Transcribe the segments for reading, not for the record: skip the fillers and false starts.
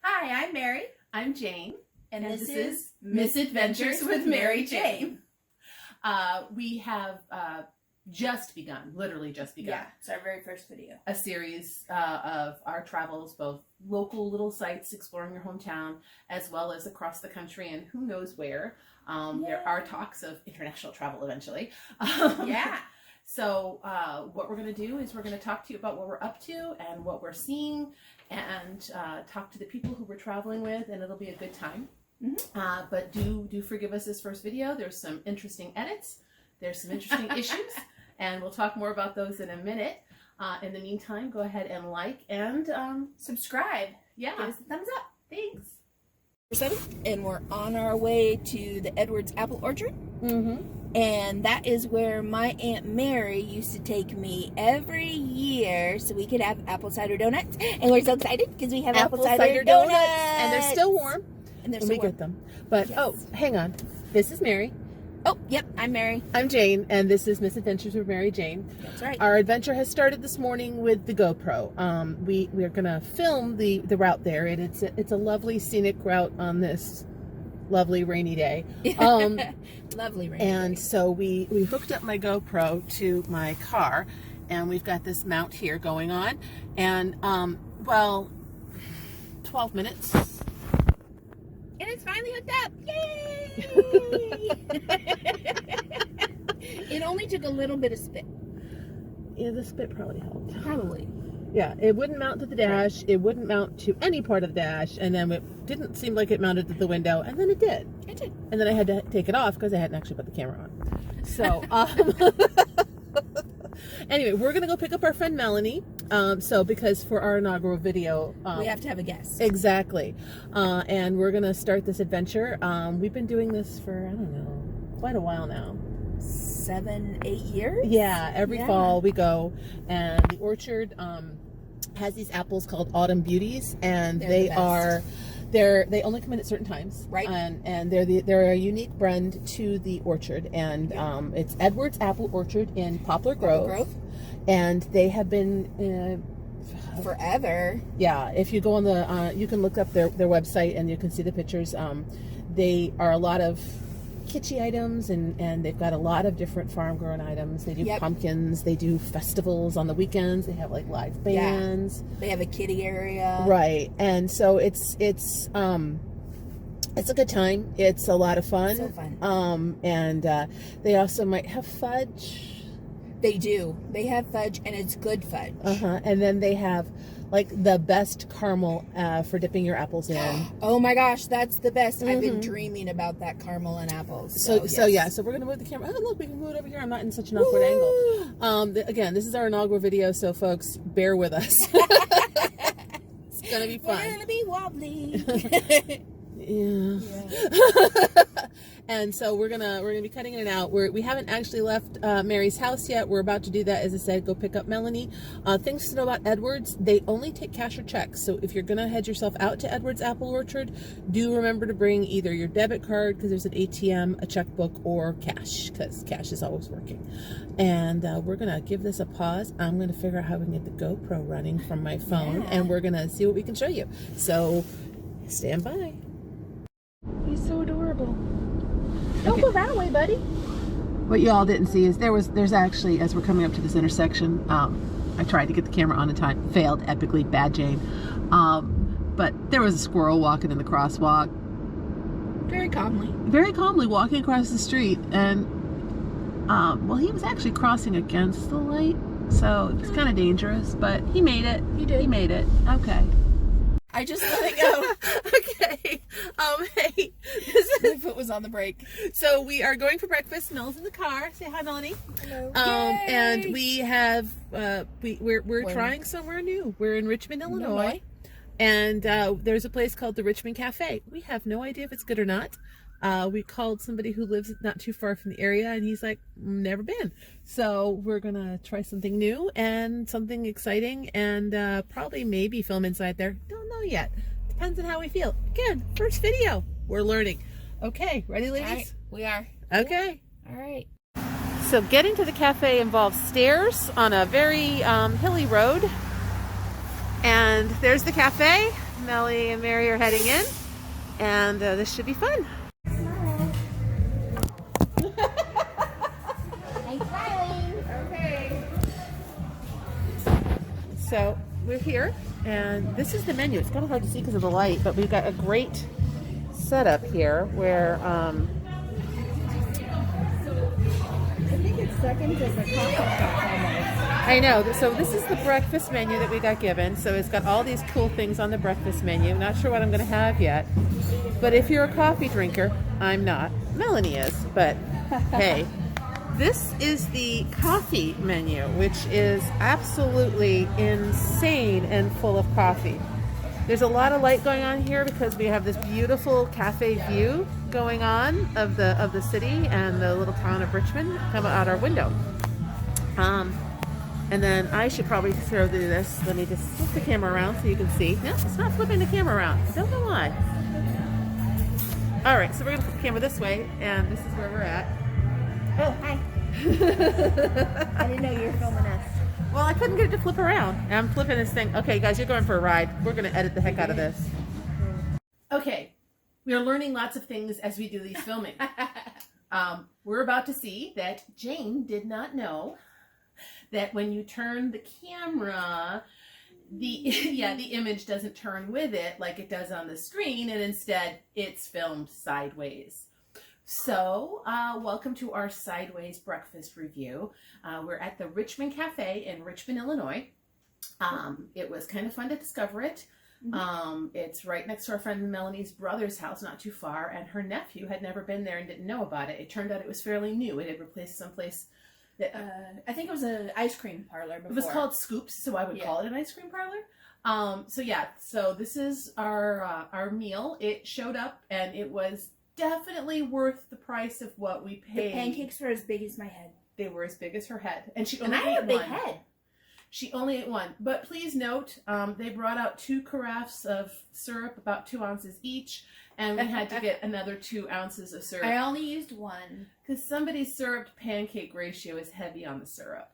Hi, I'm Mary. I'm Jane. And this is Misadventures with Mary Jane. We have literally just begun. Yeah, it's our very first video. A series of our travels, both local little sites exploring your hometown, as well as across the country and who knows where. There are talks of international travel eventually. Yeah. So what we're going to do is we're going to talk to you about what we're up to and what we're seeing, and talk to the people who we're traveling with, and it'll be a good time. Mm-hmm. But do forgive us this first video. There's some interesting edits. There's some interesting issues, and we'll talk more about those in a minute. In the meantime, go ahead and like and subscribe. Yeah. Give us a thumbs up. Thanks. 7, and we're on our way to the Edwards Apple Orchard. Mm-hmm. And that is where my Aunt Mary used to take me every year so we could have apple cider donuts. And we're so excited because we have apple cider donuts. And they're still warm. And they're when still we warm. get them. But, yes. Oh, hang on. This is Mary. Oh, yep, I'm Mary. I'm Jane, and this is Misadventures with Mary Jane. That's right. Our adventure has started this morning with the GoPro. We are going to film the route there, and it's a lovely scenic route on this lovely rainy day. Lovely rainy and day. So we hooked up my GoPro to my car, and we've got this mount here going on, and 12 minutes. And it's finally hooked up. Yay! It only took a little bit of spit. Yeah, the spit probably helped. Probably. Yeah, it wouldn't mount to the dash. It wouldn't mount to any part of the dash, and then it didn't seem like it mounted to the window, and then it did. It did. And then I had to take it off because I hadn't actually put the camera on. So, anyway, we're gonna go pick up our friend Melanie. Because for our inaugural video, we have to have a guest. Exactly. And we're gonna start this adventure. We've been doing this for, I don't know, quite a while now. 7, 8 years? Yeah, every fall we go, and the orchard has these apples called Autumn Beauties, and they only come in at certain times, right? And they're a unique blend to the orchard, and it's Edwards Apple Orchard in Poplar Grove, and they have been forever. Yeah, if you go on the you can look up their website and you can see the pictures. They are a lot of kitschy items, and they've got a lot of different farm grown items. They do pumpkins, they do festivals on the weekends, they have like live bands. They have a kiddie area. Right. And so it's a good time. It's a lot of fun. So fun. And they also might have fudge. They do. They have fudge, and it's good fudge. And then they have like the best caramel for dipping your apples in. Oh my gosh, that's the best. I've been dreaming about that caramel and apples. So we're gonna move the camera. Oh look, we can move it over here. I'm not in such an awkward angle. Again, this is our inaugural video, so folks, bear with us. It's gonna be fun. We're gonna be wobbly. Yeah. And so we're gonna be cutting in and out. We haven't actually left Mary's house yet. We're about to do that. As I said, go pick up Melanie. Things to know about Edwards: they only take cash or checks. So if you're gonna head yourself out to Edwards Apple Orchard, do remember to bring either your debit card, because there's an ATM, a checkbook, or cash, because cash is always working. And we're gonna give this a pause. I'm gonna figure out how we can get the GoPro running from my phone, and we're gonna see what we can show you. So stand by. He's so adorable. Don't go that way, buddy. What you all didn't see is there's actually, as we're coming up to this intersection, I tried to get the camera on in time, failed epically, bad Jane. But there was a squirrel walking in the crosswalk. Very calmly walking across the street, and he was actually crossing against the light, so it was kind of dangerous, but he made it. He made it. Okay. I just let it go. Okay. Hey, my foot was on the brake. So we are going for breakfast. Mel's in the car. Say hi, Melanie. Hello. And we have we're trying somewhere new. We're in Richmond, Illinois. And there's a place called the Richmond Cafe. We have no idea if it's good or not. We called somebody who lives not too far from the area, and he's like, never been. So we're gonna try something new and something exciting, and probably maybe film inside there. Don't know yet. Depends on how we feel. Again, first video. We're learning. Okay, ready, ladies? All right, we are. Okay. All right. So getting to the cafe involves stairs on a very hilly road. And there's the cafe. Melanie and Mary are heading in, and this should be fun. I'm smiling. Okay. So we're here, and this is the menu. It's kind of hard to see because of the light, but we've got a great setup here where I think it's second to the coffee shop almost. I know. So this is the breakfast menu that we got given. So it's got all these cool things on the breakfast menu. Not sure what I'm going to have yet. But if you're a coffee drinker, I'm not. Melanie is. But hey, this is the coffee menu, which is absolutely insane and full of coffee. There's a lot of light going on here because we have this beautiful cafe view going on of the city and the little town of Richmond coming out our window. And then I should probably throw through this. Let me just flip the camera around so you can see. No, it's not flipping the camera around. I don't know why. All right, so we're gonna flip the camera this way, and this is where we're at. Oh, hi. I didn't know you were filming us. Well, I couldn't get it to flip around. I'm flipping this thing. Okay, guys, you're going for a ride. We're gonna edit the heck out of this. Okay, we are learning lots of things as we do these filming. We're about to see that Jane did not know that when you turn the camera, the image doesn't turn with it like it does on the screen, and instead it's filmed sideways. So, welcome to our sideways breakfast review. We're at the Richmond Cafe in Richmond, Illinois. It was kind of fun to discover it. It's right next to our friend Melanie's brother's house, not too far, and her nephew had never been there and didn't know about it. It turned out it was fairly new. It had replaced someplace that I think it was an ice cream parlor before. It was called Scoops, so I would call it an ice cream parlor. So this is our meal. It showed up, and it was definitely worth the price of what we paid. The pancakes were as big as my head. They were as big as her head, and she And only I have ate a big one. head. She only ate one. But please note, they brought out 2 carafes of syrup, about 2 ounces each, and we had to get another 2 ounces of syrup. I only used one. Because somebody's syrup pancake ratio is heavy on the syrup.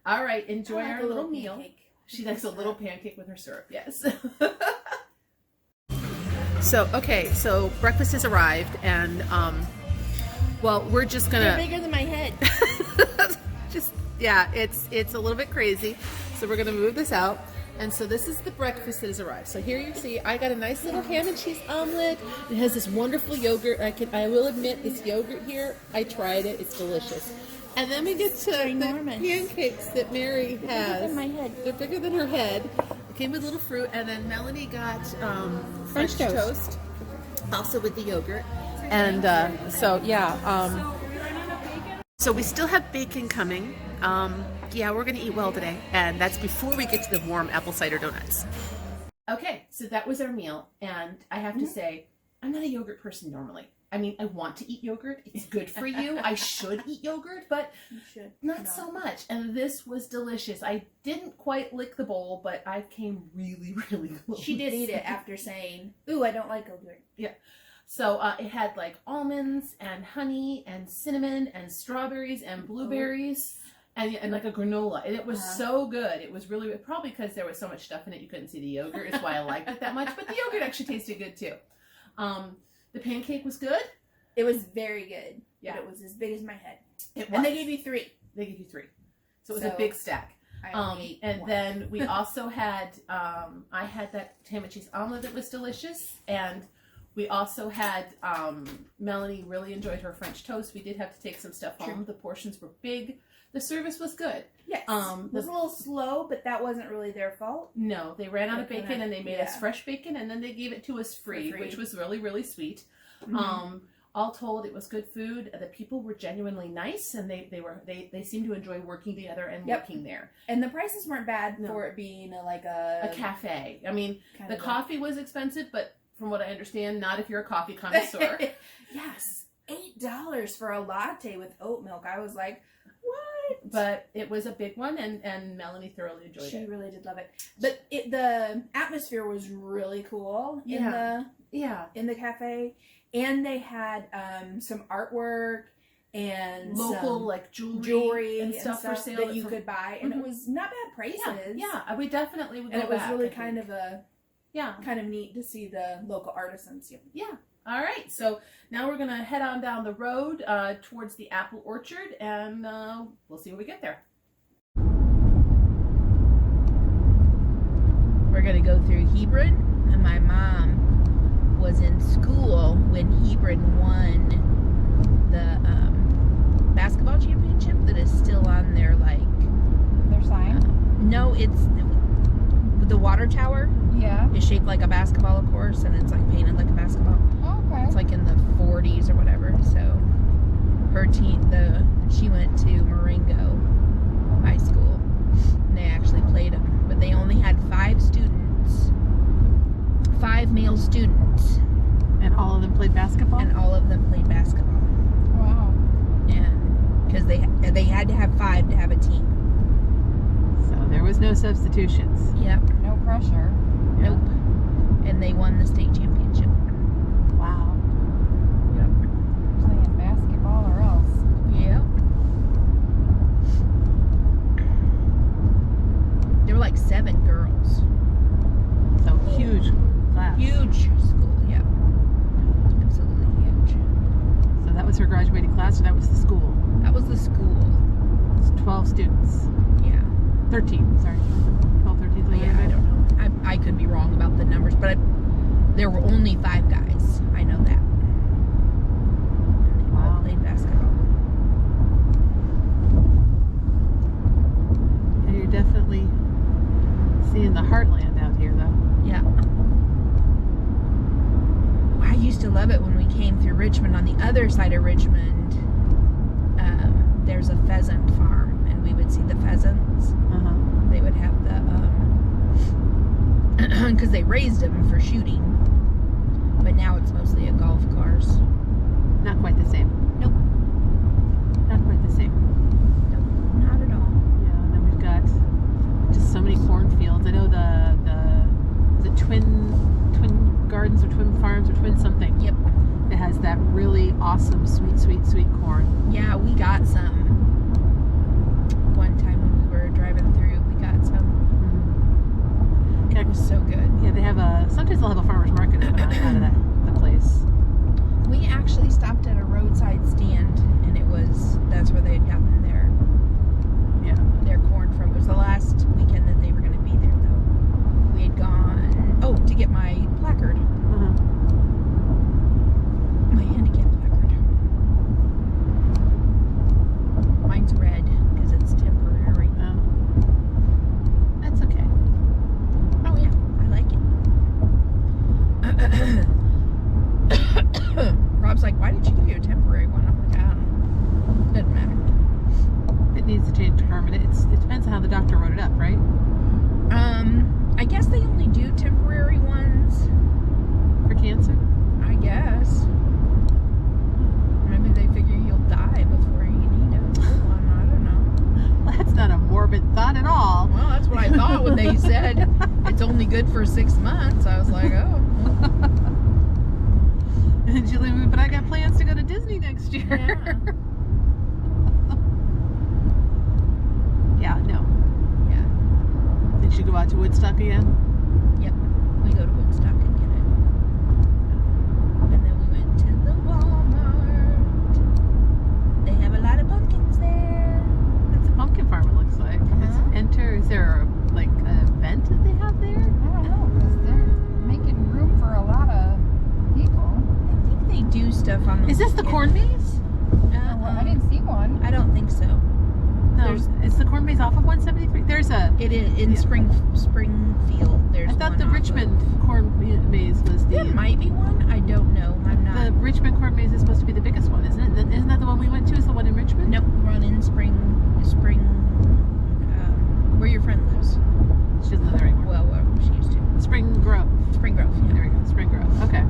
All right, enjoy our little meal. Pancake. She likes a little pancake with her syrup, yes. So breakfast has arrived, and well, we're just gonna. They're bigger than my head. It's a little bit crazy. So we're gonna move this out. And so this is the breakfast that has arrived. So here you see, I got a nice little ham and cheese omelet. It has this wonderful yogurt. I will admit, this yogurt here, I tried it. It's delicious. And then we get to the pancakes that Mary has. They're bigger than my head. They're bigger than her head. It came with a little fruit. And then Melanie got French toast, also with the yogurt. And so we still have bacon coming. We're going to eat well today, and that's before we get to the warm apple cider donuts. Okay, so that was our meal, and I have to say, I'm not a yogurt person normally. I mean, I want to eat yogurt. It's good for you. I should eat yogurt, but not so much. And this was delicious. I didn't quite lick the bowl, but I came really, really close. She did eat it after saying, "Ooh, I don't like yogurt." Yeah. So it had like almonds and honey and cinnamon and strawberries and blueberries. And like a granola, and it was so good. It was really, probably because there was so much stuff in it you couldn't see the yogurt. Is why I liked it that much. But the yogurt actually tasted good too. The pancake was good. It was very good. Yeah, but it was as big as my head. It was. And they gave you 3. They gave you 3, so it was a big stack. I only ate and one. then we also had I had that ham and cheese omelet that was delicious, and we also had Melanie really enjoyed her French toast. We did have to take some stuff home. The portions were big. The service was good. Yes. It was a little slow, but that wasn't really their fault. No, they ran out of bacon, and they made us fresh bacon, and then they gave it to us free, which was really, really sweet. All told, it was good food. The people were genuinely nice, and they seemed to enjoy working together and working there. And the prices weren't bad for it being a cafe. I mean, the coffee was expensive, but from what I understand, not if you're a coffee connoisseur. Yes, $8 for a latte with oat milk. I was like, what? But it was a big one, and Melanie thoroughly enjoyed it. She really did love it. But the atmosphere was really cool in the cafe, and they had some artwork and local like jewelry and stuff for sale that you could buy, and it was not bad prices. Yeah, we definitely would go back. And it was really kind of a kind of neat to see the local artisans. Yeah. All right. So now we're going to head on down the road towards the apple orchard, and we'll see when we get there. We're going to go through Hebron, and my mom was in school when Hebron won the basketball championship that is still on their sign. No, it's the water tower. Yeah. Is shaped like a basketball, of course, and it's painted like a basketball. Oh, okay. It's in the 40s or whatever. So her team, she went to Marengo High School, and they actually played them, but they only had 5 male students, and all of them played basketball. Wow. And because they had to have 5 to have a team. So there was no substitutions. Yep. No pressure. Nope. And they won the state championship. Wow. Yep. Playing basketball or else. Yep. There were 7 girls. So huge class. Huge school, yeah. Absolutely huge. So that was her graduating class, or that was the school? That was the school. It's 12 students. Yeah. 13, sorry. 12, 13. Yeah, I don't know. I could be wrong about the numbers, but there were only 5 guys. I know that. And they all played basketball. Yeah, you're definitely seeing the heartland out here, though. Yeah. I used to love it when we came through Richmond. On the other side of Richmond, there's a pheasant farm, and we would see the pheasants. They would have the because they raised them for shooting, but now it's mostly a golf course. Not quite the same. Nope. Not quite the same. Nope, not at all. Yeah, and then we've got just so many cornfields. I know the twin gardens or twin farms or twin something. Yep. It has that really awesome sweet corn. Yeah, we got some. One time when we were driving through, we got some. Mm-hmm. It was so good. Yeah, they have sometimes they'll have a farmer's market out of the place. We actually stopped at a roadside stand, and that's where they had gotten their corn from. It was the last weekend that they were going to be there, though. We had gone, to get my placard. My handicap placard. Mine's red, because it's temporary. Oh. That's okay. Oh, yeah, I like it. Rob's like, why did you give you a temporary one? I'm like, I don't know. Doesn't matter. It needs to change to permanent. It depends on how the doctor wrote it up, right? I guess they only do temporary ones. For cancer? I guess. Maybe they figure you'll die before you need a full one. I don't know. Well, that's not a morbid thought at all. Well, that's what I thought when they said it's only good for 6 months. I was like, oh. And Julie, but I got plans to go to Disney next year. Yeah. Yeah, no. Yeah. Did you go out to Woodstock again? Yep. We go to Woodstock and get it. And then we went to the Walmart. They have a lot of pumpkins there. It's a pumpkin farm, it looks like. Is there an event that they have there? I don't know, because they're making room for a lot of people. I think they do stuff on the Is this the corn maze? I didn't see one. I don't think so. No, it's the corn maze off of 173. There's a. It is in Springfield. There's. I thought one the off Richmond corn maze was the. There might be one. I don't know. I'm not. The Richmond corn maze is supposed to be the biggest one, isn't it? Isn't that the one we went to? Is the one in Richmond? Nope. We're on in Spring. Where your friend lives. She doesn't live there anymore. Well, she used to. Spring Grove. Spring Grove. Yeah. There we go. Spring Grove. Okay.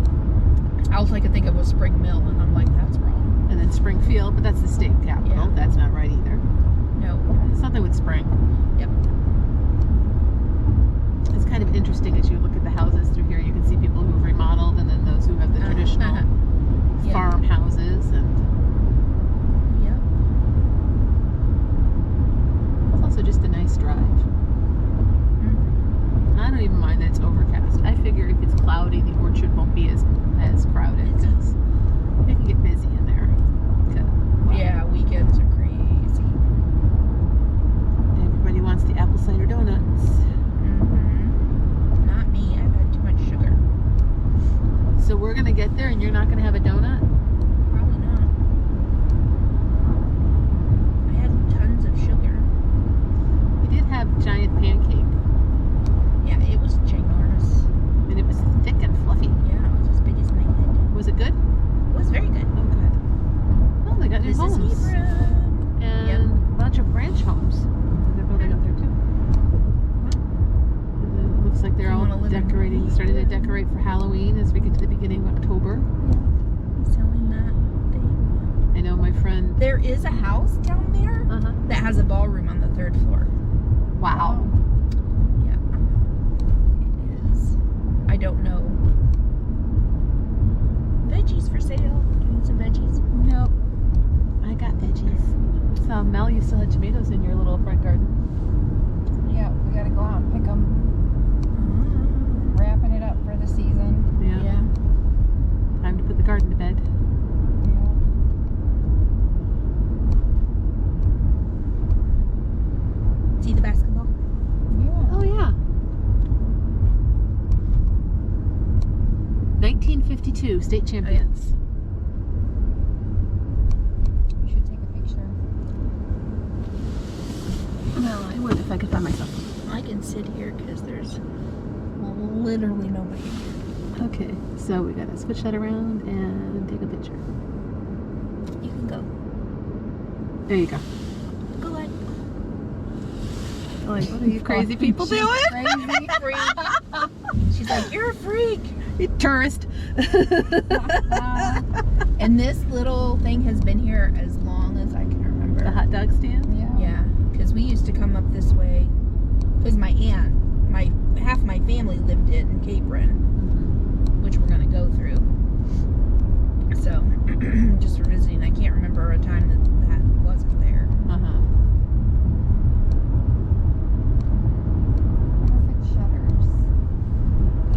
All I could think of was Spring Mill, and I'm like, that's wrong. And then Springfield, but that's the state capital. Yeah. That's not right either. No. It's something with spring. Yep. It's kind of interesting as you look at the houses through here. You can see people who've remodeled, and then those who have the traditional Yeah. farmhouses. And Yep. it's also just a nice drive. I don't even mind that it's overcast. I figure be as crowded because it can get busy in there. Wow. Yeah, weekends are crazy. Everybody wants the apple cider donuts. Not me. I've had too much sugar. So we're gonna get there, and you're not gonna have a donut? Probably not. I had tons of sugar. We did have giant pancake, Yeah, it was ginormous. and it was thick and fluffy. Yeah, it was as big as my head. Was it good? It was very good. Oh, good. Oh, they got new This homes. is Hebron. And Yep. a bunch of ranch homes. They're building up there too. And it looks like they're You all wanna live in decorating, starting to Hebron? decorate for Halloween as we get to the beginning of October. He's selling that thing. I know my friend. There is a house down there Uh-huh. that has a ballroom on the 3rd floor. Wow. Yeah. It is. I don't know. Veggies for sale. Do you need some veggies? Nope. I got veggies. So Mel, you still had tomatoes in your little front garden. Yeah, we gotta go out and pick them. Wrapping it up for the season. Yeah. Time to put the garden to bed. Yeah. See the basketball? Yeah. Oh yeah. 1952 state champions. We should take a picture. Well, I would if I could find myself. I can sit here because there's literally nobody here. Okay, so we gotta switch that around and take a picture. You can go. There you go. Go ahead. Like, what are you crazy people She's doing? Crazy. Freak. She's like, you're a freak. You tourist. And this little thing has been here as long as I can remember. The hot dog stand? Yeah. Yeah, because we used to come up this way. Because my aunt, half my family lived in Capron, which we're gonna go through. So, just for visiting, I can't remember a time that wasn't there. Uh-huh. Perfect shutters.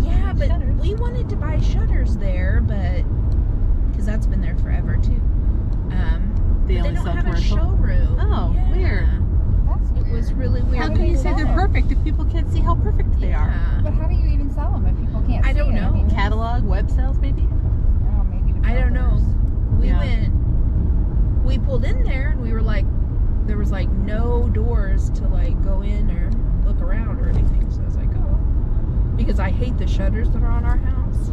Yeah, but Shutters. we wanted to buy shutters there, but because that's been there forever too. They But only they don't sell have a commercial? showroom. Oh, Yeah. weird. That's It was really weird. How can you say they're perfect if people can't see how perfect they are? Yeah. But how do you even sell them if people can't see I don't it? know. mean, Catalog, web sales, maybe? oh, maybe the I don't know. brokers. Yeah. We pulled in there and we were like, there was like no doors to like go in or look around or anything. So I was like, oh, because I hate the shutters that are on our house.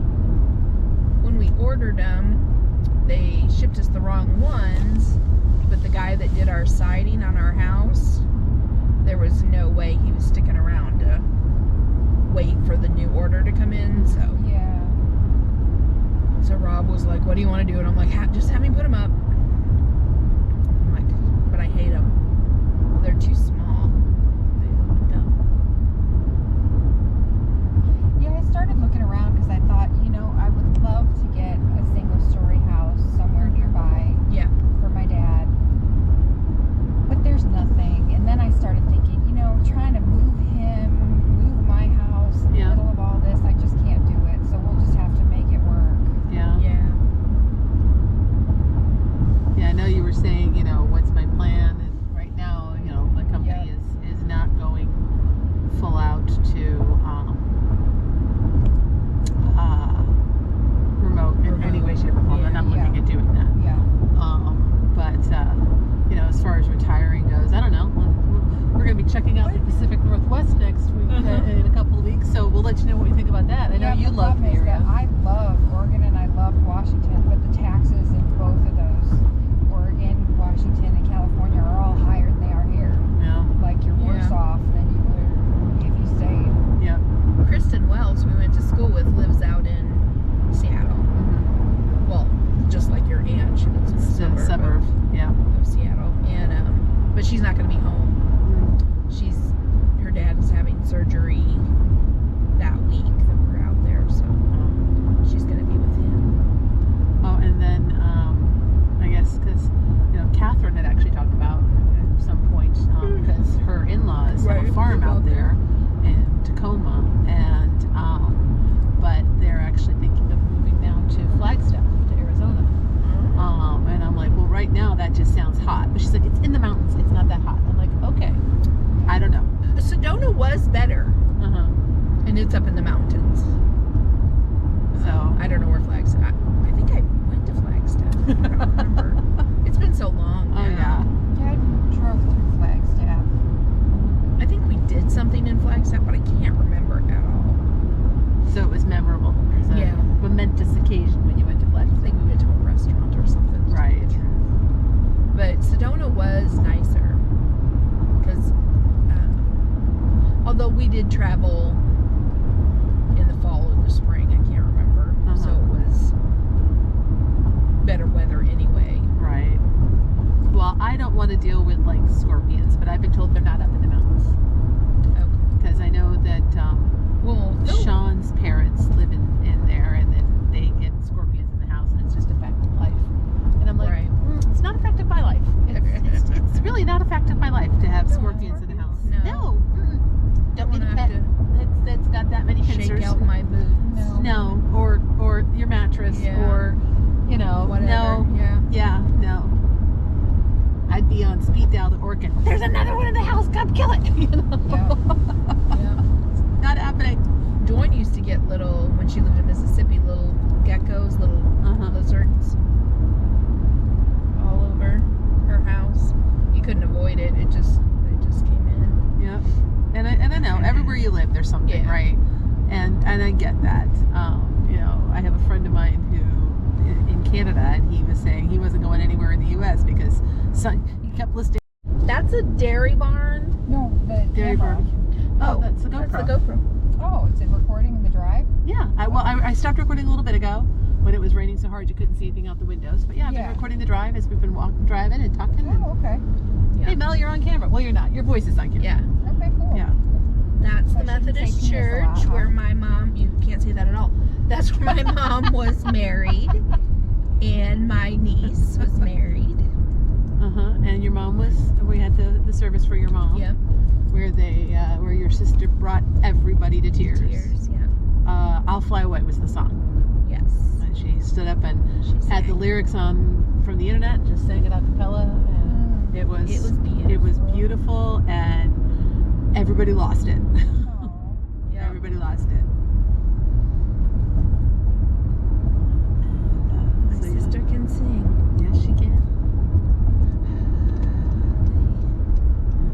When we ordered them, they shipped us the wrong ones, but the guy that did our siding on our house, there was no way he was sticking around to wait for the new order to come in. So Yeah. Rob was like, what do you want to do? And I'm like, just have me put them up. I'm like, but I hate them. They're too small. They look dumb. Yeah, I started looking around because I thought, I would love to get a single-story house somewhere nearby. Yeah. For my dad. But there's nothing. And then I started thinking, trying to move my house in Yeah. the middle of all this, I just can't do it. So we'll just have to make it work. Yeah. Yeah. Yeah, I know you were saying, what's my plan? And right now, like I'm house or, you know, whatever. No. I'd be on speed dial to Orkin. There's another one in the house. Come kill it. You know? Yeah. Not happening. Dawn used to get little, when she lived in Mississippi, little geckos, little lizards all over her house. You couldn't avoid it. They just came in. Yep. And I know everywhere you live, there's something, right? And I get that. You know, I have a friend of mine who in Canada, and he was saying he wasn't going anywhere in the U.S. because he kept listing. That's a dairy barn. No, the Dairy camera. barbecue. Oh, that's the GoPro. That's the GoPro. Oh, is it recording in the drive? Yeah. I stopped recording a little bit ago when it was raining so hard you couldn't see anything out the windows. But yeah, I've been recording the drive as we've been driving and talking. Oh, okay. Hey, Mel, you're on camera. Well, you're not. Your voice is on camera. Yeah. Okay, cool. Yeah. That's So the I shouldn't say Methodist penis a church lot, huh? where my mom, you can't say that at all. That's where my mom was married, and my niece was married. And your mom was. We had the service for your mom. Yeah. Where your sister brought everybody to tears. Yeah. I'll Fly Away was the song. Yes. And she stood up and She had the sang. lyrics on from the internet, just sang it a cappella, and it was beautiful. It was beautiful, and everybody lost it. Oh. Yeah. Everybody lost it. My sister can sing. Yes, she can.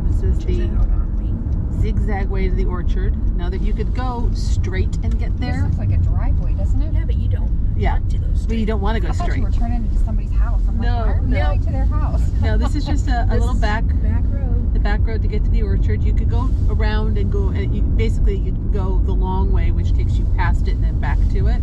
This is Pushes the it out on me. zigzag way to the orchard. Now that you could go straight and get This there. looks like a driveway, doesn't it? Yeah, but you don't Yeah. want to go straight. But you don't want to go I thought you straight. were turning into somebody's house. I'm No, like, why are we no. going to their house? No, this is just a little back road. the back road to get to the orchard. You could go around and go, and you can go the long way, which takes you past it and then back to it.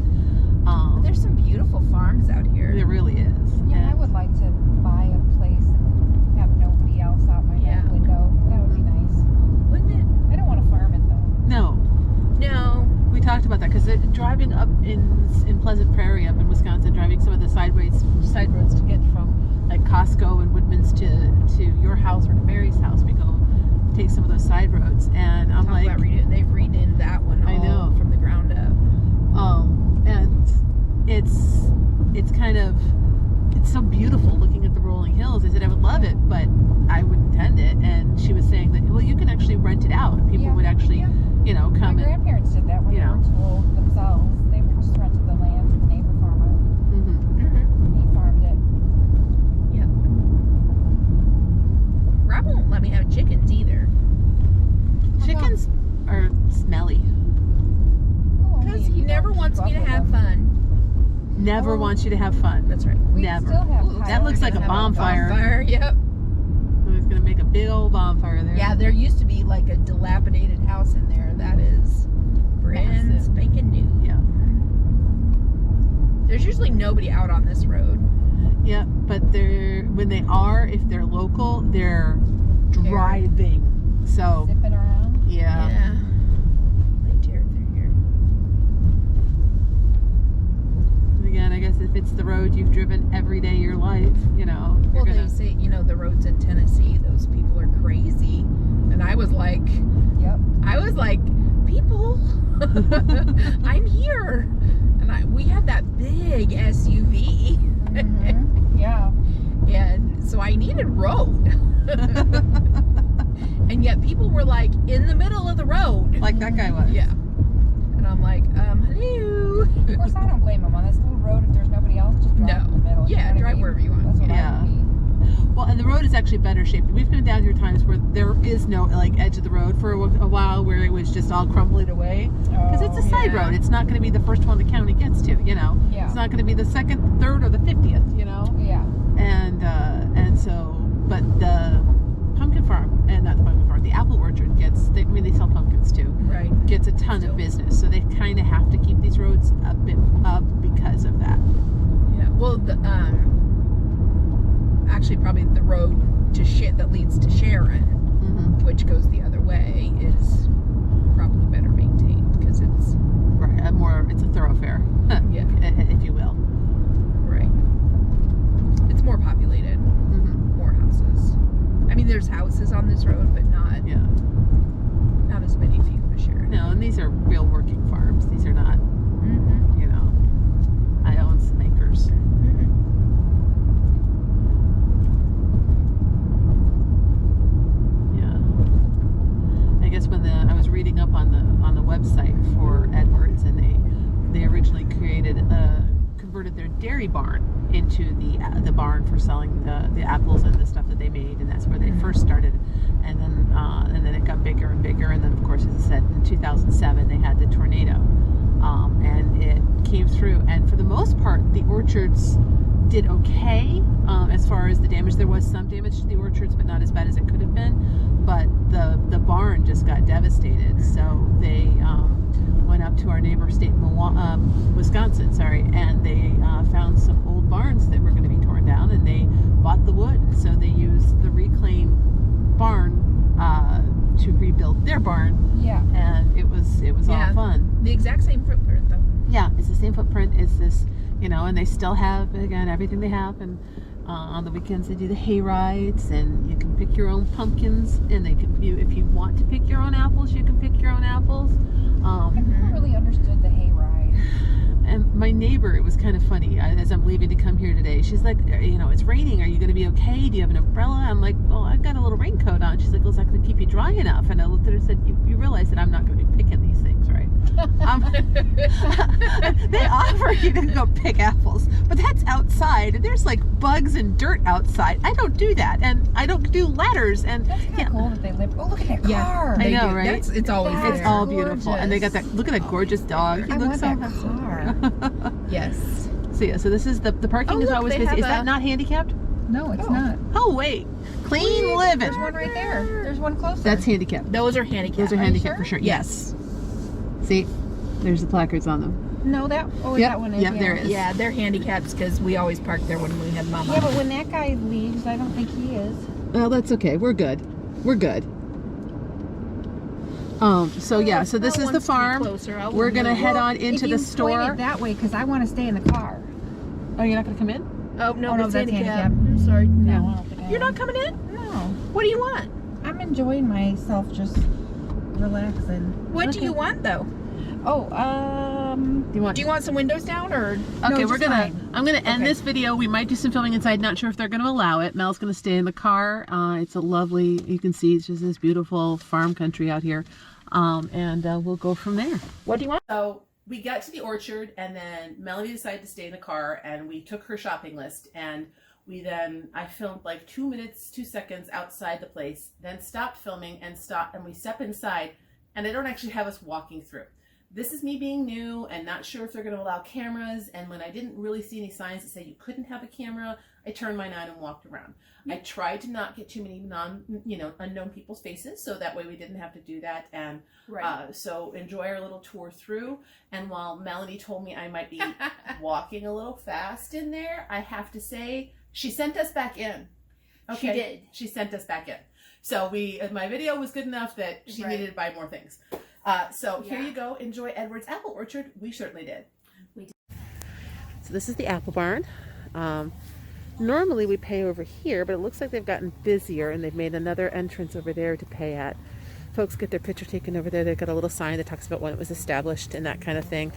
But there's some beautiful farms out here. There really is. Yeah, I would like to buy a place and have nobody else out my back window. That would be nice. Wouldn't it? I don't want to farm it though. No, we talked about that because driving up in Pleasant Prairie up in Wisconsin, driving some of the side roads to get from like Costco and Woodman's to your house or to Mary's house, we go take some of those side roads, and I'm like, they've redid that one. I know, from the ground up. And it's kind of, it's so beautiful looking at the rolling hills. I said I would love it, but I wouldn't tend it. And she was saying that, well, you can actually rent it out. People would actually, you know, come My grandparents did that when they were too old themselves. They would just rented the land to the neighbor farmer. He farmed it. Yep. Rob won't let me have chickens either. Chickens are smelly. Because he never wants me to have fun. Never wants you to have fun. That's right. We Never. still have Ooh, That looks like a bonfire. Yep. He's gonna make a big old bonfire there. Yeah, there used to be like a dilapidated house in there. That is brand Massive. spanking new. Yeah. There's usually nobody out on this road. Yeah, but when they are, if they're local, they're driving. So Zipping around. yeah. They tear through here. Again, I guess if it's the road you've driven every day of your life, you know. Well, they say, you know, the roads in Tennessee, those people are crazy. And I was like, people, I'm here. And we had that big SUV. Yeah. And so I needed road. And yet people were like in the middle of the road. Like that guy was. Yeah. And I'm like, hello. Of course, I don't blame him on this little road. If there's nobody else, just drive in the middle. Yeah, you know what I drive mean? wherever you want. That's what Yeah. I would be. Well, and the road is actually better shaped. We've been down through times where there is no like edge of the road for a while, where it was just all crumbling away. Because it's a side road. It's not going to be the first one the county gets to, you know. Yeah. It's not going to be the second, third, or the 50th, you know. Yeah. And so, but the pumpkin farm, and not the pumpkin farm, the apple orchard they sell pumpkins too. Right. Gets a ton of business, so they kind of have to keep these roads a bit up because of that. Yeah. Well, actually probably the road that leads to Sharon, which goes the other way, is probably better maintained because it's it's a thoroughfare, yeah, if you will. right. It's more populated, more houses. I mean, there's houses on this road, but not as many as you go to Sharon. No, and these are real working farms. These are not, you know. I own converted their dairy barn into the barn for selling the apples and the stuff that they made, and that's where they first started. And then it got bigger and bigger, and then of course, as I said, in 2007 they had the tornado, and it came through. And for the most part, the orchards did okay as far as the damage. There was some damage to the orchards, but not as bad as it could have been. But the barn just got devastated, so they went up to our neighbor state, Wisconsin, and they found some old barns that were going to be torn down, and they bought the wood. So they used the reclaimed barn to rebuild their barn. Yeah. And it was all fun. The exact same footprint, though. Yeah, it's the same footprint. It's this, and they still have, again, everything they have. And on the weekends they do the hay rides, and you can pick your own pumpkins, and if you want to pick your own apples, you can pick your own apples. I've never really understood the hay ride. And my neighbor, it was kind of funny, as I'm leaving to come here today, she's like, it's raining, are you going to be okay? Do you have an umbrella? I'm like, well, I've got a little raincoat on. She's like, well, is that going to keep you dry enough? And I looked at her and said, you realize that I'm not going to be picking these things, right? They offer you to go pick apples, but that's outside, and there's like bugs and dirt outside. I don't do that, and I don't do ladders. And that's kind of cool that they live. Oh, look at that car! I know, right? It's always That's there. It's all beautiful, and they got that. Look at that gorgeous dog. He I looks want so that car. Yes. So yeah, so this is the parking Oh, is look, always they busy. have Is that not handicapped? No, it's Oh. not. Oh wait, clean living. There's one right there. There's one closer. That's handicapped. Those are handicapped. Those are you handicapped sure? for sure. Yes. See, there's the placards on them. No, that. Oh, Yep, that one is. yep, there is. Yeah, they're handicapped because we always park there when we had Mama. Yeah, but when that guy leaves, I don't think he is. Well, that's okay. We're good. We're good. So yeah, so this is the farm. We're gonna head on into the If you store. point it that way, because I want to stay in the car. Oh, you're not gonna come in? Oh, no, Oh, no, that's that's handicapped. handicapped. I'm sorry. No, I don't think I You're am. not coming in? No, What do you want? I'm enjoying myself, just relaxing. What do Okay. you want, though? Oh, Do you want? Do you want some windows down, or? Okay, No, we're just gonna. fine. I'm gonna end Okay. this video. We might do some filming inside. Not sure if they're gonna allow it. Mel's gonna stay in the car. It's a lovely. You can see it's just this beautiful farm country out here, and we'll go from there. What do you want? So we got to the orchard, and then Melanie decided to stay in the car, and we took her shopping list, and I filmed like 2 minutes, 2 seconds outside the place, then stopped filming and we step inside, and they don't actually have us walking through. This is me being new and not sure if they're going to allow cameras, and when I didn't really see any signs that say you couldn't have a camera, I turned mine on and walked around. I tried to not get too many unknown people's faces, so that way we didn't have to do that, and so enjoy our little tour through. And while Melanie told me I might be walking a little fast in there, I have to say she sent us back in. Okay. She did. She sent us back in. So my video was good enough that she needed to buy more things. So here you go. Enjoy Edward's apple orchard. We certainly did. So this is the apple barn. Normally we pay over here, but it looks like they've gotten busier and they've made another entrance over there to pay at. Folks get their picture taken over there. They've got a little sign that talks about when it was established and that kind of thing.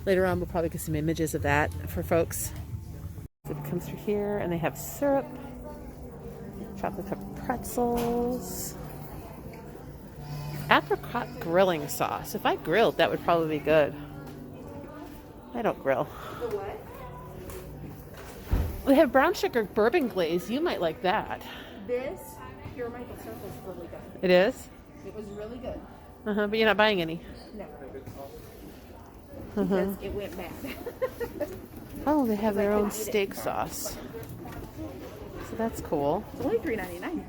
Later on we'll probably get some images of that for folks. So it comes through here, and they have syrup, chocolate covered pretzels, apricot grilling sauce. If I grilled, that would probably be good. I don't grill. The what? We have brown sugar bourbon glaze. You might like that. This pure maple syrup was really good. It is? It was really good. But you're not buying any. No. Because it went bad. Oh, they have their own steak sauce. So that's cool. It's only $3.99.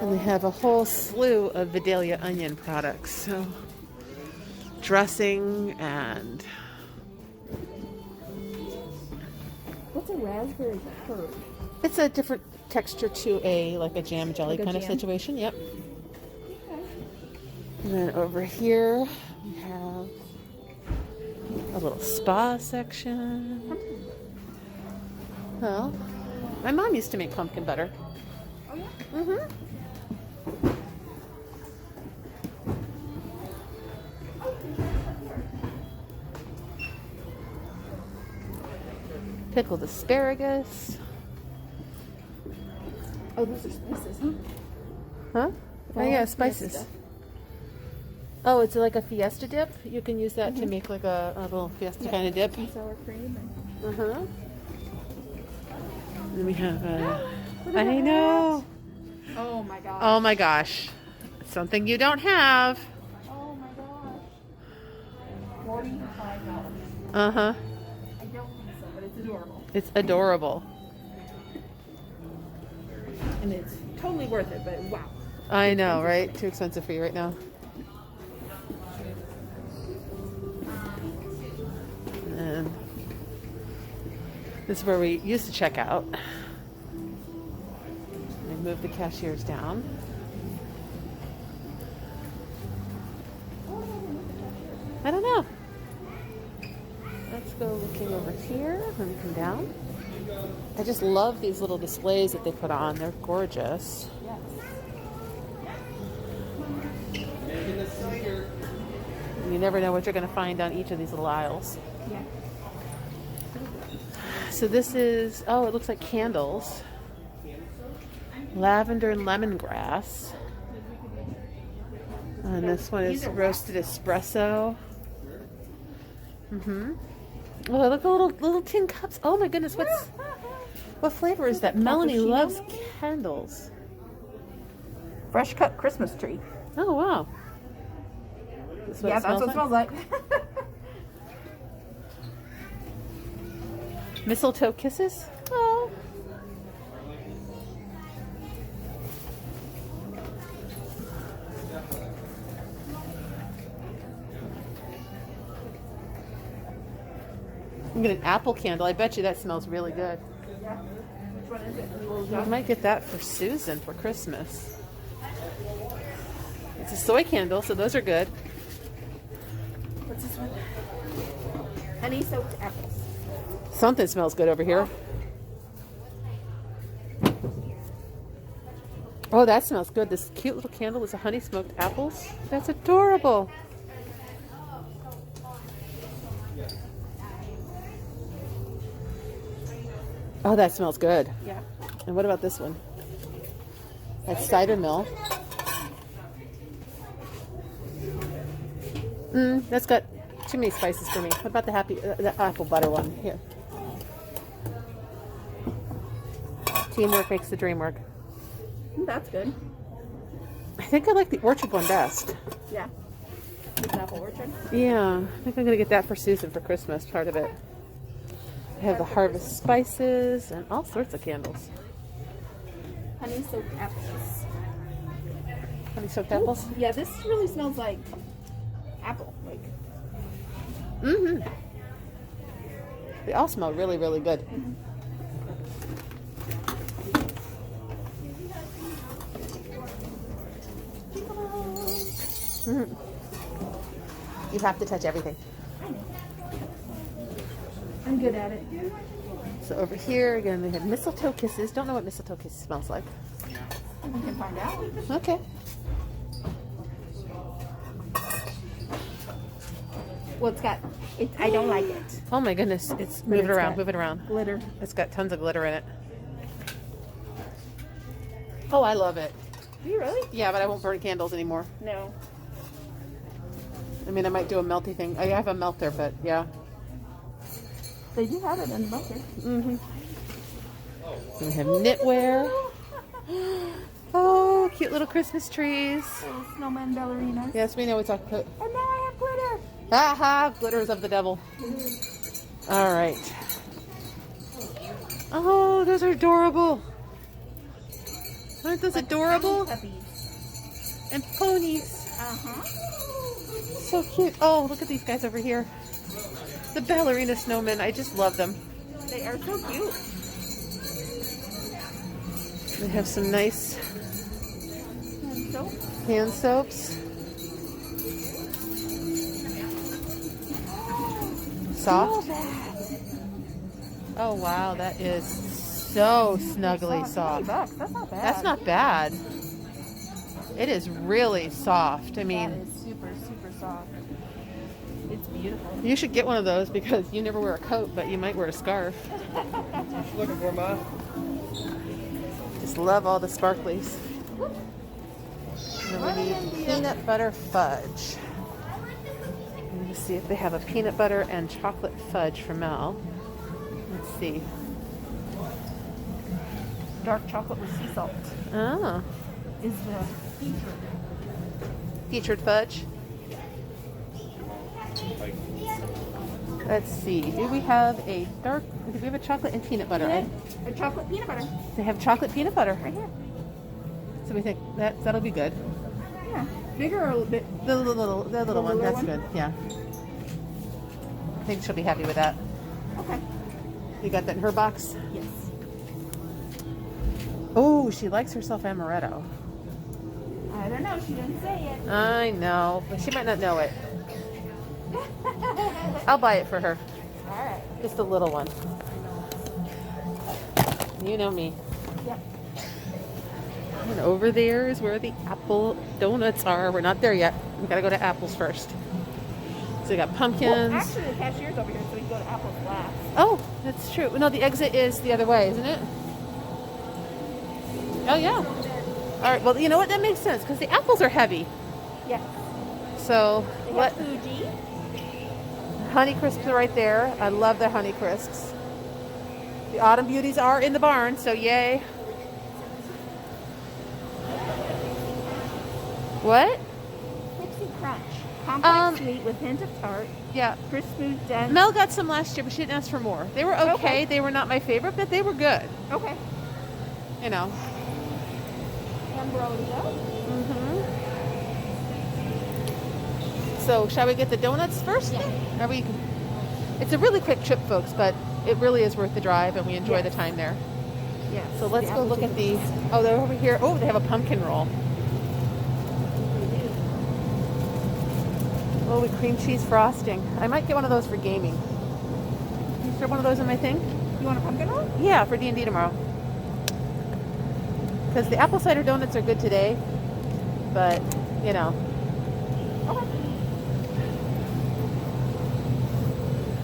And they have a whole slew of Vidalia onion products. So dressing and What's a raspberry curd? it's a different texture to like a jam jelly Like a kind of jam? situation. Yep. And then over here we have a little spa section. Well, my mom used to make pumpkin butter. Oh yeah? Mm-hmm. Pickled asparagus. Oh, those are spices, huh? Huh? Oh yeah, spices. Stuff. Oh, it's like a fiesta dip. You can use that to make like a little fiesta kind of dip. And sour cream. Uh-huh. Then we have I know. Oh my gosh. Oh my gosh. Something you don't have. Oh my gosh. $45. Uh-huh. I don't think so, but it's adorable. It's adorable. And it's totally worth it, but wow. I know, right? Too expensive for you right now. And this is where we used to check out. We moved the cashiers down. I don't know. Let's go looking over here and come down. I just love these little displays that they put on. They're gorgeous. You never know what you're going to find on each of these little aisles. Yeah. So this is, oh, it looks like candles. Lavender and lemongrass. And this one is roasted espresso. Mm-hmm. Oh, look at the little tin cups. Oh my goodness, what flavor is that? Melanie loves candles. Fresh cut Christmas tree. Oh wow. That's what it smells like. Mistletoe kisses? Oh. I'm getting an apple candle. I bet you that smells really good. Yeah. Which one is it? I might get that for Susan for Christmas. It's a soy candle, so those are good. What's this one? Honey soaked apples. Something smells good over here. Oh, that smells good. This cute little candle with the honey smoked apples. That's adorable. Oh, that smells good. Yeah. And what about this one? That's cider mill. That's got too many spices for me. What about the the apple butter one? Here. Teamwork makes the dream work. That's good. I think I like the orchard one best. Yeah. It's apple orchard. Yeah, I think I'm gonna get that for Susan for Christmas. Part of it. I have the harvest spices and all sorts of candles. Honey soaked apples. Honey soaked apples. Yeah, this really smells like apple. Like. Mm-hmm. They all smell really, really good. Mm-hmm. Mm-hmm. You have to touch everything. I'm good at it. So over here again, we have mistletoe kisses. Don't know what mistletoe kisses smells like. We can find out. Okay. Well, I don't like it. Oh my goodness! Move it around. Move it around. Glitter. It's got tons of glitter in it. Oh, I love it. Do you really? Yeah, but I won't burn candles anymore. No. I mean, I might do a melty thing. I have a melter, but yeah. They do have it in the bunker. Mm-hmm. We have knitwear. Oh, cute little Christmas trees. Little snowman ballerinas. Yes, we know it's our. And now I have glitter. Aha! Glitters of the devil. All right. Oh, those are adorable. Aren't those adorable? Puppies. And ponies. Uh-huh. So cute. Oh, look at these guys over here. The ballerina snowmen. I just love them. They are so cute. They have some nice And soap. hand soaps. Soft. Oh wow, that is so snuggly soft. $20. That's not bad. That's not bad. It is really soft. I mean, that is super, super soft. It's beautiful. you should get one of those because you never wear a coat, but you might wear a scarf. Looking for Ma? Just love all the sparklies. And then we need peanut butter fudge. Let's see if they have a peanut butter and chocolate fudge for Mel. Let's see. Dark chocolate with sea salt Oh. is the feature. Featured fudge. Let's see. Do we have a chocolate and peanut butter? A chocolate peanut butter. They have chocolate peanut butter. Right here. So we think that'll be good. Yeah. Bigger or a little bit? The little one. littler That's one? good. Yeah. I think she'll be happy with that. Okay. You got that in her box? Yes. Oh, she likes herself amaretto. I don't know. She didn't say it. I know, but she might not know it. I'll buy it for her. All right. Just a little one. You know me. Yep. And over there is where the apple donuts are. We're not there yet. We gotta go to apples first. So we got pumpkins. Well, actually, the cashier's over here, so we can go to apples last. Oh, that's true. No, the exit is the other way, isn't it? Oh, yeah. All right. Well, you know what? That makes sense because the apples are heavy. Yes. So They what? have Fuji. Honey crisps are right there. I love the honey crisps. The autumn beauties are in the barn, so yay. What? Pixie Crunch. Complex sweet with hint of tart. Yeah. Crisp, smooth, dense. Mel got some last year, but she didn't ask for more. They were okay. They were not my favorite, but they were good. Okay. You know. Ambrosia. So, shall we get the donuts first? Yeah. It's a really quick trip, folks, but it really is worth the drive, and we enjoy Yes. the time there. Yes. So let's go look at the. Oh, they're over here. Oh, they have a pumpkin roll. Oh, with cream cheese frosting. I might get one of those for gaming. Is there one of those in my thing? You want a pumpkin roll? Yeah, for D&D tomorrow. Because the apple cider donuts are good today, but you know. Okay.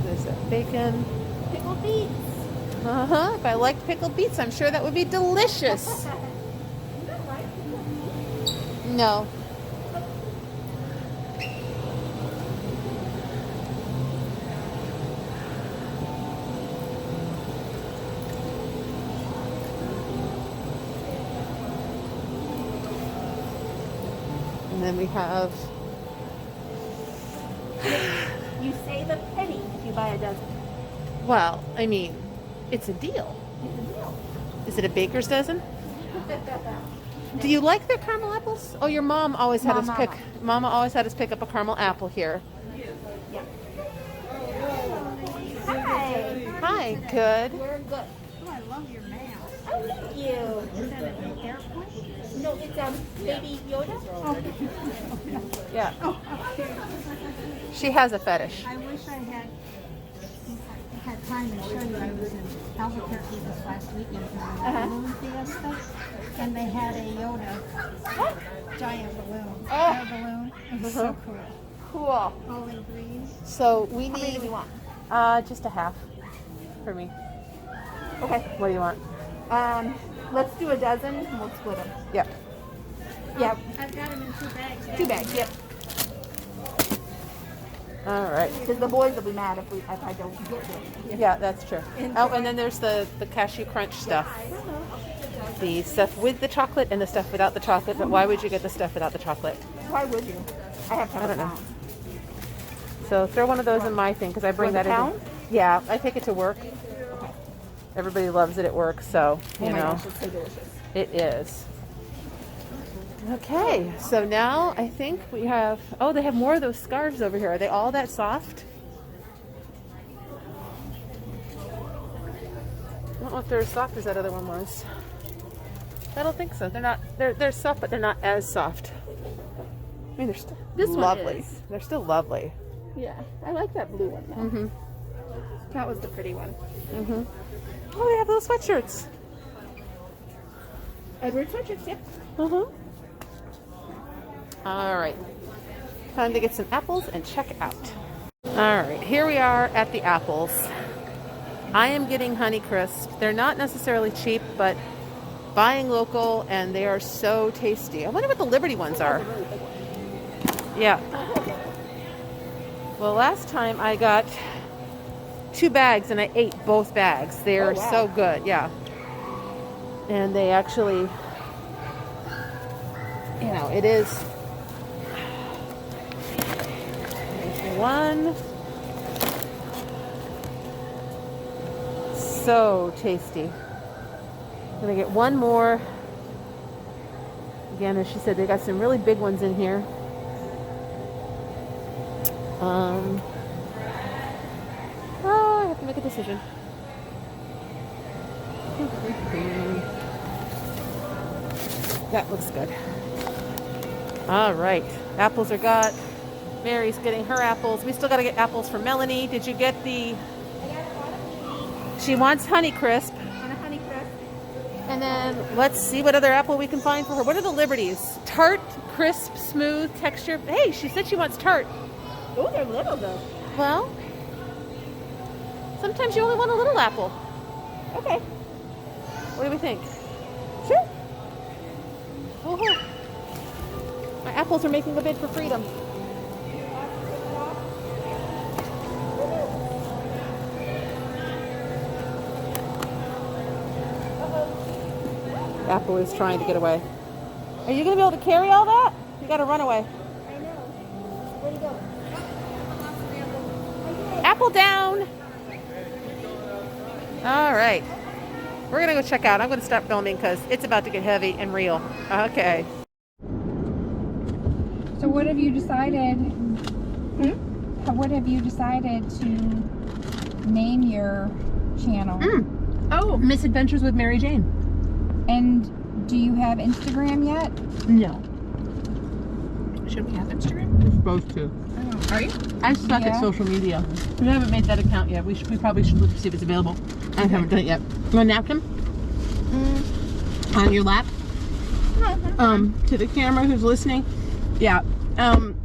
There's that bacon. Pickled beets. If I liked pickled beets, I'm sure that would be delicious. You don't like pickled beets? No. And then we have. You save a penny if you buy a dozen. Well, I mean, it's a deal. It's a deal. Is it a baker's dozen? Do you like their caramel apples? Oh, your mom always had us pick. Mama always had us pick up a caramel apple here. Yeah. Hi. Hi, good. We're good. Oh, I love your mask. Oh, thank you. Is that an airplane? No, it's baby Yoda. Yeah. She has a fetish. I wish I had time to show you. I was in Albuquerque this last weekend for the balloon fiesta, and they had a Yoda giant balloon. Air balloon. It was so cool. Cool. All in green. So we How many need do we want? just a half for me. Okay. What do you want? Let's do a dozen and we'll split them. Yep. Yeah. I've got them in 2 bags. 2 bags. Yep. All right. Because the boys will be mad if I don't get them. Yeah, that's true. Oh, and then there's the cashew crunch stuff. The stuff with the chocolate and the stuff without the chocolate. But why would you get the stuff without the chocolate? Why would you? I have to have I don't a know. pound. So throw one of those in my thing because I bring Want that a in. pound? Yeah, I take it to work. Okay. Everybody loves it at work, so you Oh my know gosh, it's so delicious. it is. Okay, so now I think we have. Oh, they have more of those scarves over here. Are they all that soft? I don't know if they're as soft as that other one was. I don't think so. They're not. They're soft, but they're not as soft. I mean, they're still lovely. is. They're still lovely. Yeah, I like that blue one though. Mm-hmm. That was the pretty one. Mm-hmm. Oh, they have those sweatshirts. Edward sweatshirts, yep. Mm-hmm. All right. Time to get some apples and check out. All right, here we are at the apples. I am getting Honeycrisp. They're not necessarily cheap, but buying local, and they are so tasty. I wonder what the Liberty ones are. Yeah. Well, last time I got 2 bags and I ate both bags. They're so good, yeah. And they actually, you know, it is one. So tasty. I'm gonna get one more. Again, as she said, they got some really big ones in here. Oh, I have to make a decision. That looks good. All right, apples are got. Mary's getting her apples. We still got to get apples for Melanie. Did you get the? She wants Honeycrisp. And a Honeycrisp. And then let's see what other apple we can find for her. What are the Liberties? Tart, crisp, smooth, texture. Hey, she said she wants tart. Oh, they're little though. Well, sometimes you only want a little apple. Okay. What do we think? Sure. Woohoo. My apples are making a bid for freedom. Apple is trying to get away. Are you going to be able to carry all that? You got to run away. I know. Where do you go? Apple down. All right. We're going to go check out. I'm going to stop filming because it's about to get heavy and real. Okay. So what have you decided? What have you decided to name your channel? Oh, Misadventures with Mary Jane. And do you have Instagram yet? No. Should we have Instagram? We're supposed to. Oh, are you? I suck at social media. We haven't made that account yet. We probably should look to see if it's available. I haven't done it yet. You want a napkin? On your lap? To the camera who's listening. Yeah.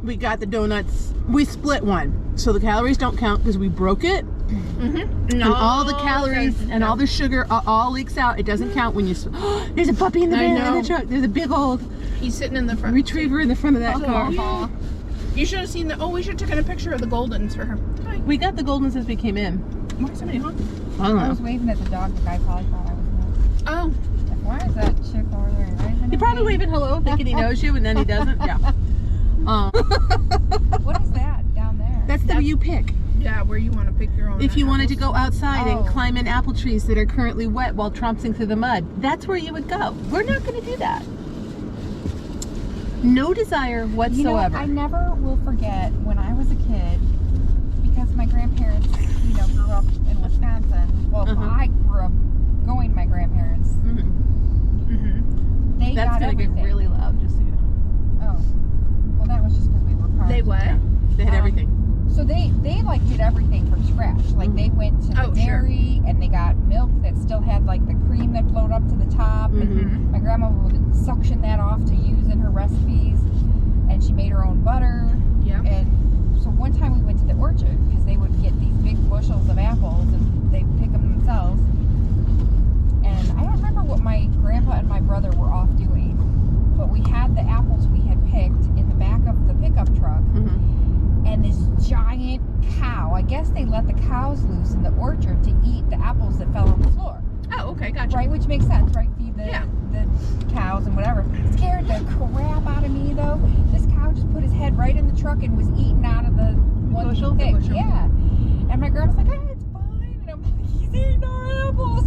We got the donuts. We split one. So the calories don't count because we broke it. And all the calories and all the sugar all leaks out. It doesn't count when you... There's a puppy in the truck. There's a big old... He's sitting in the front. Retriever in the front of that car. You should have seen the... Oh, we should have taken a picture of the Goldens for her. Hi. We got the Goldens as we came in. Why is somebody honking? I don't I was know. waving at the dog. The guy probably thought I was nuts. Oh. Like, why is that chick over there? Right? He probably waving hello, thinking he knows you, and then he doesn't. Yeah. What is that down there? That's the you pick. Yeah, where you want to pick your own. If you wanted to go outside and Oh. climb in apple trees that are currently wet while tromping through the mud, that's where you would go. We're not going to do that. No desire whatsoever. I never will forget when I was a kid, because my grandparents, grew up in Wisconsin. Well, I grew up going to my grandparents. They That's got going to everything. get really loud, just so you know. Oh, well, that was just because we were part. They what? Yeah, they had everything. So they like did everything from scratch. Like they went to the dairy and they got milk that still had like the cream that flowed up to the top. And my grandma would suction that off to use in her recipes. And she made her own butter. Yeah. And so one time we went to the orchard because they would get these big bushels of apples and they would pick them themselves. And I don't remember what my grandpa and my brother were off doing, but we had the apples we had picked in the back of the pickup truck. And this giant cow, I guess they let the cows loose in the orchard to eat the apples that fell on the floor. Oh, okay, gotcha. Right, which makes sense, right? Feed the cows and whatever. It scared the crap out of me, though. This cow just put his head right in the truck and was eaten out of the one bushel? pick. The bushel. Yeah. And my grandma's like, oh, it's fine. And I'm like, he's eating our apples.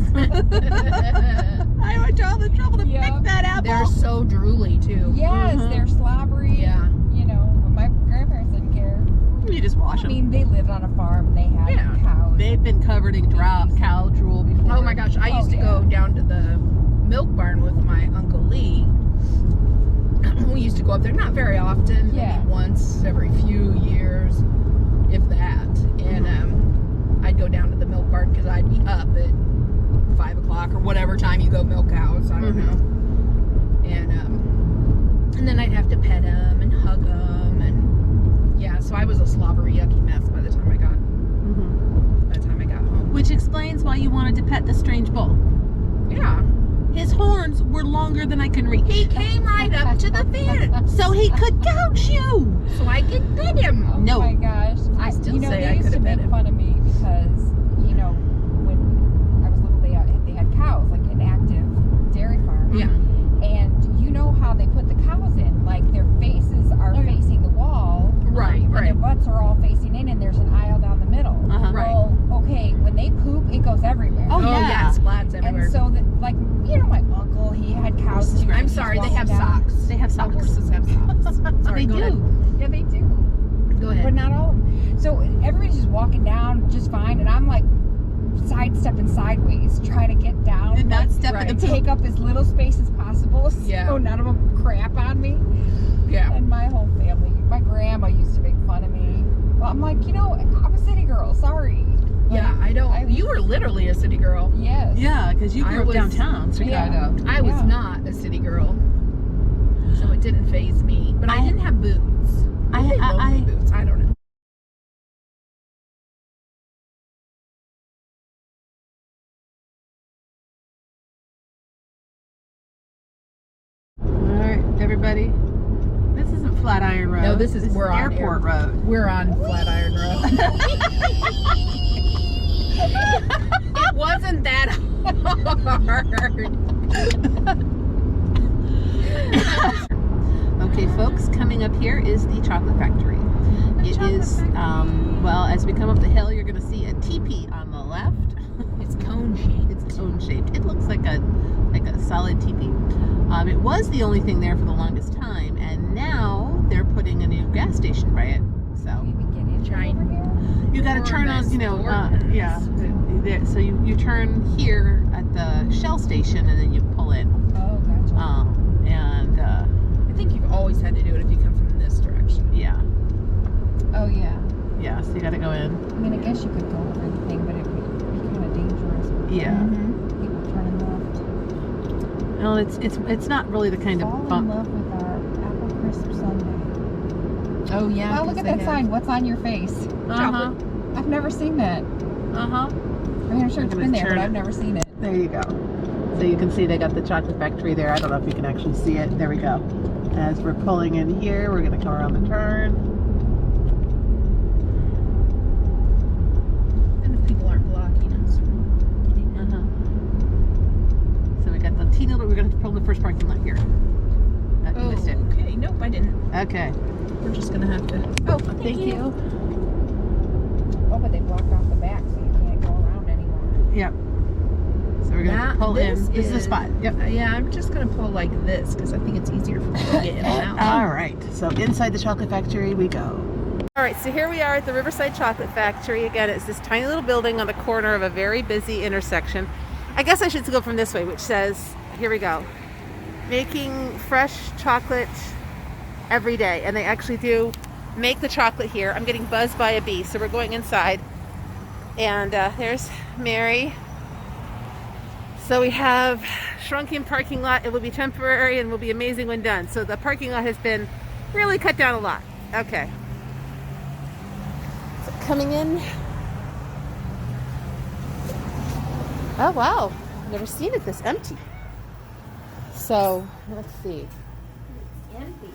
I went to all the trouble to pick that apple. They're so drooly, too. Yes, they're slobbery. Yeah. But my grandparents didn't care. You just wash them. I mean, they lived on a farm and they had cows. They've been covered in cow drool before. Oh my gosh, I used to go down to the milk barn with my Uncle Lee. We used to go up there, not very often, maybe once every few years, if that. And I'd go down to the milk barn because I'd be up at 5 o'clock or whatever time you go milk cows, I don't know. And then I'd have to pet them and hug them, and so I was a slobbery, yucky mess by the time I got home. Which explains why you wanted to pet the strange bull. Yeah. His horns were longer than I can reach. He came right up to the fence So he could gouge you. so I could pet him. Oh No. my gosh. I make fun of me because, you know, when I was little, they had cows, like an active dairy farm. Yeah. And you know how they put the cows in, like their faces are facing the wall. Right, and right. their butts are all facing in, and there's an aisle down the middle. Right. Well, okay, when they poop, it goes everywhere. Oh, yeah. it splats everywhere. And so, like, you know, my uncle, he had cows too. I'm sorry, they have socks. They have socks. Horses have socks. Sorry, They go do. ahead. Yeah, they do. Go ahead. But not all of them. So everybody's just walking down just fine, and I'm like sidestepping sideways, trying to get down And not step right. in the take up as little space as possible, Yeah. so none of them crap on me. Yeah. And my whole family, my grandma used to make fun of me. Well, I'm like, you know, I'm a city girl. Sorry. Yeah, Like, I don't. You were literally a city girl. Yes. Yeah, because you I grew up was- downtown Chicago. I was Yeah. not a city girl, so it didn't faze me. But I didn't have boots. They loaned me boots. I don't know. All right, everybody. This isn't Flatiron Road. No, this is we're on Airport Road. We're on Flatiron Road. It wasn't that hard. Okay, folks, coming up here is the Chocolate Factory. It is, well, as we come up the hill, you're going to see a teepee on the left. It's cone shaped. It's cone shaped. It looks like a solid teepee. It was the only thing there for the longest time, and now they're putting a new gas station by it. So You can get in over here. you got to turn on, you know, yeah. So you turn here at the Shell station, and then you pull in. Oh, gotcha. And I think you've always had to do it if you come from this direction. yeah, Oh, yeah. yeah. So you got to go in. I mean, I guess you could go over the thing, but it would be kind of dangerous. With Yeah. people turning left. Well, it's not really the kind Fall of in bump. love with our apple crisp sundae. Oh yeah. Oh, look at that sign. What's on your face? Uh-huh. I've never seen that. Uh-huh. I mean, I'm sure I'm it's gonna been there, turn but it. I've never seen it. There you go. So you can see they got the chocolate factory there. I don't know if you can actually see it. There we go. As we're pulling in here, we're going to come around the turn. And if people aren't blocking us from getting in. So we got the teeny little, we're going to pull in the first parking lot here. You missed it. Okay. Nope, I didn't. Okay. We're just gonna have to. Oh, Thank you. Oh, but they blocked off the back, so you can't go around anymore. Yep. So we're going to pull in. This is the spot. Yep. Yeah, I'm just gonna pull like this because I think it's easier for me to get in and out. All right. So inside the chocolate factory we go. All right. So here we are at the Riverside Chocolate Factory. Again, it's this tiny little building on the corner of a very busy intersection. I guess I should go from this way, which says, here we go, making fresh chocolate every day. And they actually do make the chocolate here. I'm getting buzzed by a bee, so we're going inside. And there's Mary. So we have shrunken parking lot. It will be temporary and will be amazing when done. So the parking lot has been really cut down a lot. Okay. So coming in. Oh wow, never seen it this empty. So let's see. It's empty.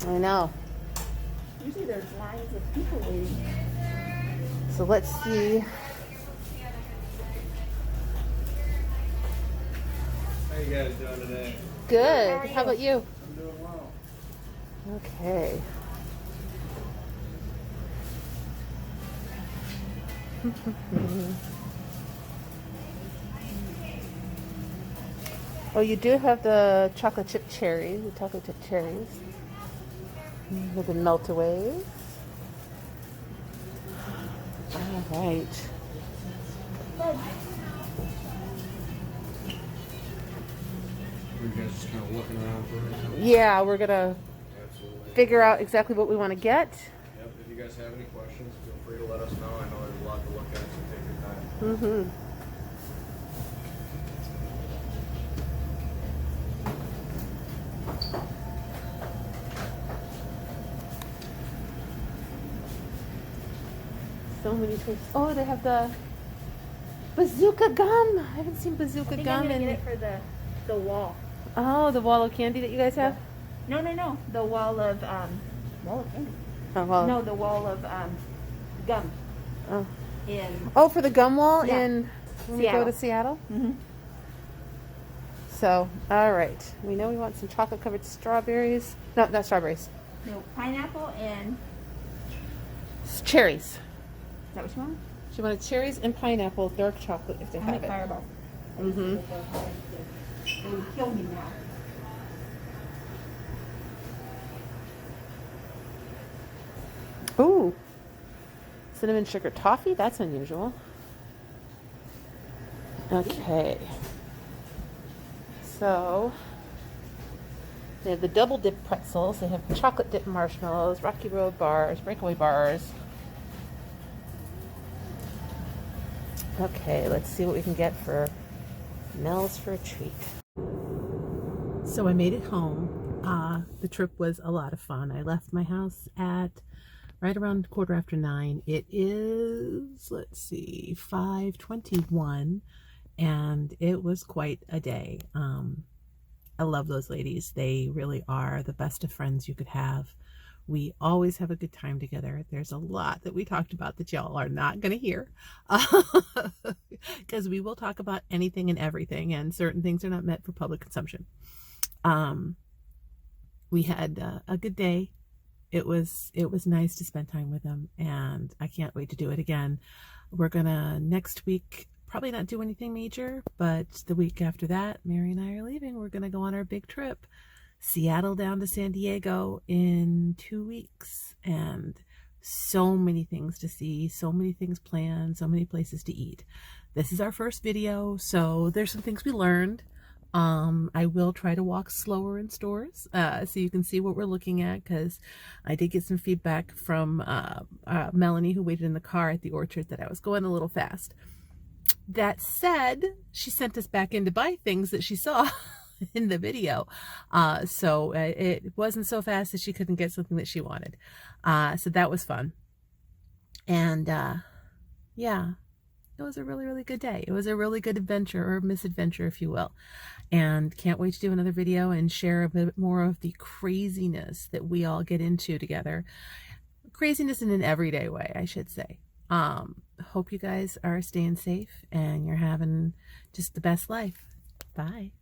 I know. Usually there's lines of people waiting. So let's see. How you guys doing today? Good. How about you? I'm doing well. Okay. Oh, you do have the chocolate chip cherries, the chocolate chip cherries. With the meltaways. All right. Were you guys just kind of looking around for right now? Yeah, we're gonna Absolutely. figure out exactly what we want to get. Yep. If you guys have any questions, feel free to let us know. I know there's a lot to look at, so take your time. Mm-hmm. So many choices. Oh, they have the bazooka gum. I haven't seen bazooka I think gum I'm gonna in. get it for the wall. Oh, the wall of candy that you guys have. No. The wall of Oh well. no, the wall of gum. Oh. in Oh, for the gum wall Yeah. in when we go to Seattle? Mm-hmm. So, all right. We know we want some chocolate covered strawberries. No, not strawberries. No, pineapple and Cherries. is that what you want? She wanted cherries and pineapple, dark chocolate if they I'll have make it. fireball. Mm-hmm. It would kill me now. Ooh. Cinnamon sugar toffee? That's unusual. Okay. So, they have the double dip pretzels. They have chocolate dip marshmallows, Rocky Road bars, breakaway bars. Okay, let's see what we can get for Mel's for a treat. So I made it home. The trip was a lot of fun. I left my house at right around 9:15. It is, let's see, 5:21, and it was quite a day. I love those ladies. They really are the best of friends you could have. We always have a good time together. There's a lot that we talked about that y'all are not going to hear, because we will talk about anything and everything, and certain things are not meant for public consumption. We had a good day. It was nice to spend time with them, and I can't wait to do it again. We're gonna next week probably not do anything major, but the week after that, Mary and I are leaving. We're gonna go on our big trip, Seattle down to San Diego in 2 weeks, and so many things to see, so many things planned, so many places to eat. This is our first video, so there's some things we learned. I will try to walk slower in stores so you can see what we're looking at, because I did get some feedback from Melanie, who waited in the car at the orchard, that I was going a little fast. That said, she sent us back in to buy things that she saw in the video, so it wasn't so fast that she couldn't get something that she wanted, so that was fun. And yeah, it was a really, really good day. It was a really good adventure, or misadventure, if you will. And can't wait to do another video and share a bit more of the craziness that we all get into together. Craziness in an everyday way, I should say. Hope you guys are staying safe and you're having just the best life. Bye.